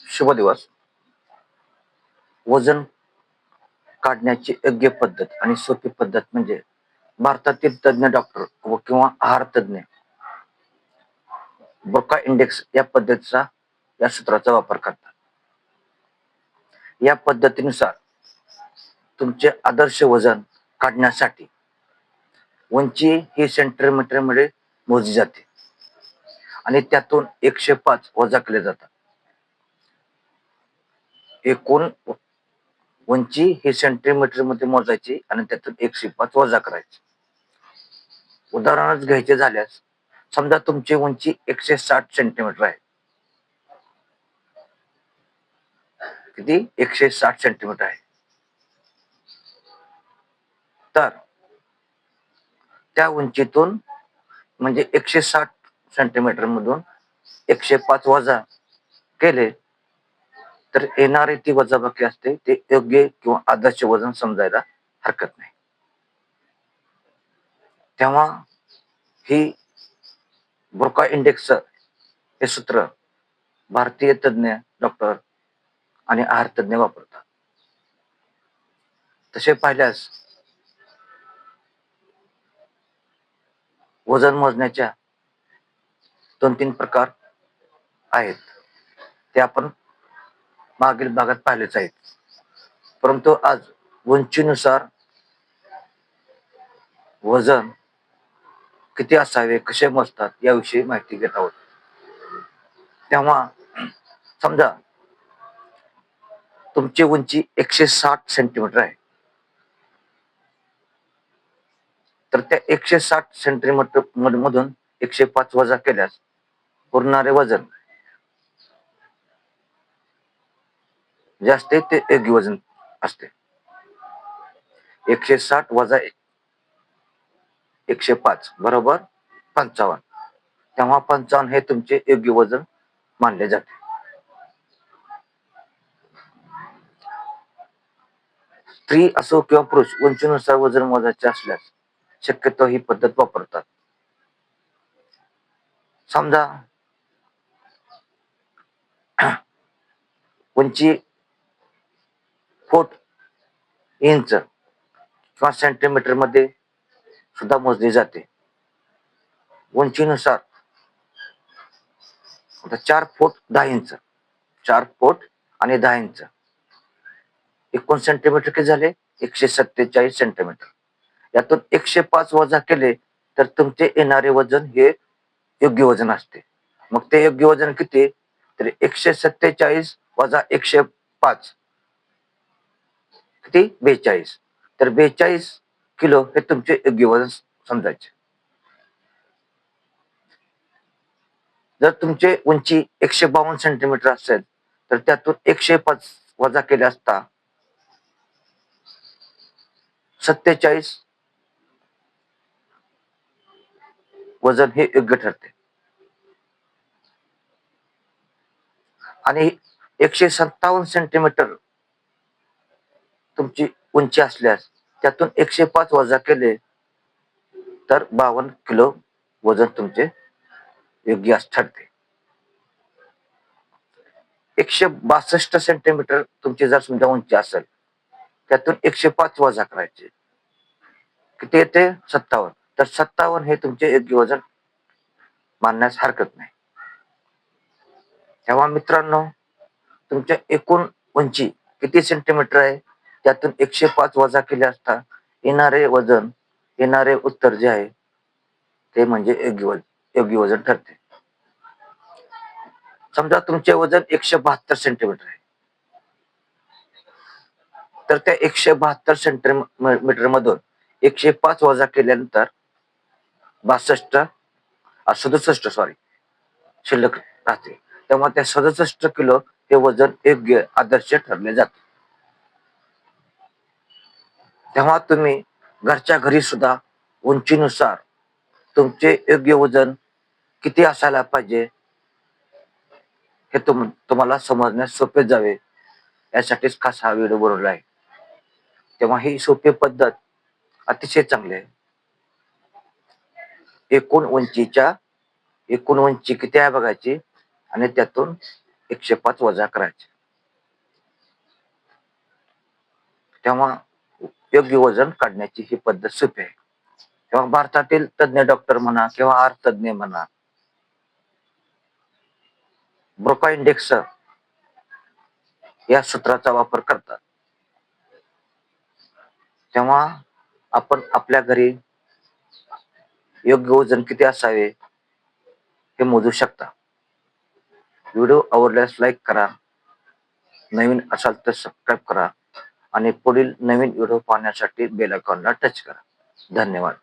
शुभ दिवस. वजन काढण्याची योग्य पद्धत आणि सोपी पद्धत म्हणजे भारतातील तज्ञ डॉक्टर व किंवा आहार तज्ञ ब्रोका इंडेक्स या पद्धतीचा या सूत्राचा वापर करतात. या पद्धतीनुसार तुमचे आदर्श वजन काढण्यासाठी उंची ही सेंटीमीटर मध्ये मोजली जाते आणि त्यातून 105 वजा केले जातात. एकूण उंची ही सेंटीमीटर मध्ये मोजायची आणि त्यातून 105 वजा करायची. उदाहरणच घ्यायचे झाल्यास समजा तुमची उंची 160 सेंटीमीटर आहे. किती? 160 सेंटीमीटर आहे. तर त्या उंचीतून म्हणजे 160 सेंटीमीटर मधून 105 वजा केले तर येणारे ती वजाबाकी असते ते योग्य किंवा आदर्श वजन समजायला हरकत नाही. तेव्हा ही ब्रोका इंडेक्स हे सूत्र भारतीय तज्ञ डॉक्टर आणि आहार तज्ञ वापरतात. तसे पाहिल्यास वजन मोजण्याच्या 2-3 प्रकार आहेत. ते आपण मागील भागात पाहिलेच आहेत. परंतु आज उंचीनुसार वजन किती असावे, कसे मोजतात याविषयी माहिती घेत आहोत. तेव्हा समजा तुमची उंची 160 सेंटीमीटर आहे. तर त्या 160 सेंटीमीटर मधून 105 वजा केल्यास उरणारे वजन जे असते ते योग्य वजन असते. 160 वजा 105 बरोबर 55. तेव्हा 55 हे तुमचे योग्य वजन मानले जाते. स्त्री असो किंवा पुरुष उंचीनुसार वजन मोजायचे असल्यास शक्यतो ही पद्धत वापरतात. समजा उंची फूट, इंच किंवा सेंटीमीटर मध्ये सुद्धा मोजली जाते. उंचीनुसार 4 फूट 10 इंच, 4 फूट आणि 10 इंच एकूण सेंटीमीटर किती झाले? 147 सेंटीमीटर. यातून 105 वजा केले तर तुमचे येणारे वजन हे योग्य वजन असते. मग ते योग्य वजन किती? तर 147 वजा 105 किती? 42. तर 42 किलो हे तुमचे योग्य वजन समजायचे. जर तुमचे उंची 152 सेंटीमीटर असेल तर त्यातून 105 वजा केले असता 47 वजन हे योग्य ठरते. आणि 157 सेंटीमीटर तुमची उंची असल्यास त्यातून 105 वजा केले तर 52 किलो वजन तुमचे योग्य ठरते. 162 सेंटीमीटर तुमची जर समजा उंची असेल त्यातून 105 वजा करायचे किती येते? 57. तर 57 हे तुमचे योग्य वजन मानण्यास हरकत नाही. तेव्हा मित्रांनो तुमच्या एकूण उंची किती सेंटीमीटर आहे त्यातून 105 वजा केले असता येणारे वजन, येणारे उत्तर जे आहे ते म्हणजे योग्य वजन ठरते. समजा तुमचे वजन 172 सेंटीमीटर आहे. तर त्या 172 सेंटीमीटर मधून 105 वजा केल्यानंतर 67 शिल्लक राहते. तेव्हा त्या 67 किलो हे वजन योग्य आदर्श ठरले जाते. तेव्हा तुम्ही घरच्या घरी सुद्धा उंचीनुसार तुमचे योग्य वजन किती असायला पाहिजे हे तुम्हाला समजण्यास सोपे जावे यासाठीच खास हा व्हिडिओ बनवला आहे. तेव्हा ही सोपी पद्धत अतिशय चांगली आहे. एकूण उंची किती आहे बघायची आणि त्यातून 105 वजा करायचे. तेव्हा योग्य वजन काढण्याची ही पद्धत सोपी आहे. तेव्हा भारतातील तज्ञ डॉक्टर म्हणा किंवा आहार तज्ञ म्हणा, ब्रोका इंडेक्स या सूत्राचा वापर करतात. तेव्हा आपण आपल्या घरी योग्य वजन किती असावे हे मोजू शकता. व्हिडिओ आवडल्यास लाईक करा, नवीन असाल तर सबस्क्राईब करा आणि पुढील नवीन व्हिडिओ पाहण्यासाठी बेल आयकॉनला टच करा. धन्यवाद.